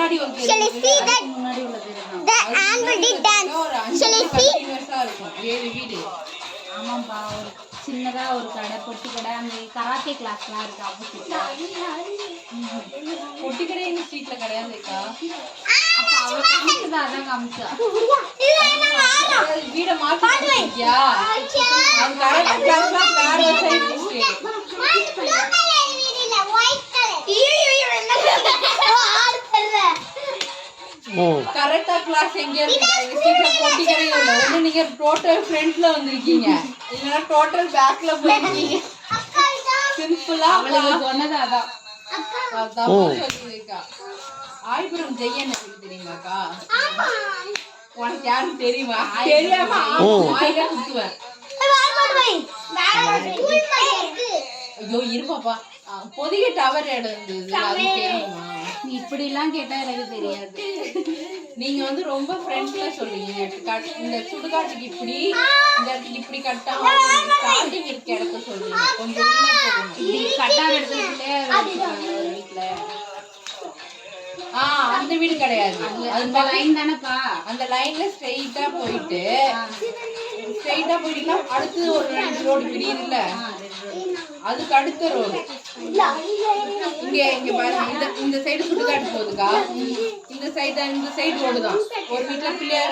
முன்னாடி ஒரு முன்னாடி உள்ள இருக்கும் 7 வீடு. ஆமாப்பா, ஒரு சின்னதா ஒரு கடை, பொட்டி கடை, அந்த கராத்தே கிளாஸ்லாம் இருக்கு ஆப்போசிட்ல. பொட்டி கடை இந்த ஸ்ட்ரீட்ல கிடையாதுக்கா. அப்ப அவ காமிச்சதா அதான் காமிச்சா. வீட மாத்திட்டியா? அந்த கராத்தே கிளாஸ்லாம் வேற ஒரு சைடு இருக்கு. கரெக்டா கிளாஸ் எங்க இருக்கு? ஸ்ட்ரீட்ல பொட்டி கடை இல்ல. ஒண்ணு நீங்க டோட்டல் ஃப்ரண்ட்ல வந்திருக்கீங்க, இல்லனா டோட்டல் பேக்ல போயிருக்கீங்க. சிம்பிளா அவளுக்கு சொன்னது அதான். அதான் சொல்லுவேக்கா. ஆய்புரம் ஜெயன் தெரியுமாக்கா? உனக்கு யாரும் தெரியுமா? தெரியாம ஆயிரம் குத்துவேன். ஐயோ இருப்பாப்பா, பொதிகை டவர் இடம் இருந்தது, அது தெரியுமா? நீ இப்படி எல்லாம் கேட்டா எனக்கு தெரியாது. நீங்க வந்து ரொம்ப ஃப்ரெண்ட்ல சொல்றீங்க. இந்த சுடுகாட்டுக்கு இப்படி, இந்த இடத்துக்கு இப்படி கட்டாம ஸ்டார்டிங் இருக்க இடத்த சொல்றீங்க. கொஞ்சம் உள்ள போகணும். இப்படி கட்டாத இடத்துல வீட்டுல அந்த வீடு கிடையாது. அந்த லைன் தானேப்பா. அந்த லைன்ல ஸ்ட்ரெயிட்டா போயிட்டீங்கன்னா அடுத்து ஒரு 2 ரோடு பிரியுதுல்ல, அதுக்கு அடுத்த ரோடு. இங்க பாருங்க, இந்த சைடு சுடுகாட்டு போகுதுக்கா. இந்த சைடு ரோடு தான். ஒரு வீட்டுல பிள்ளையார்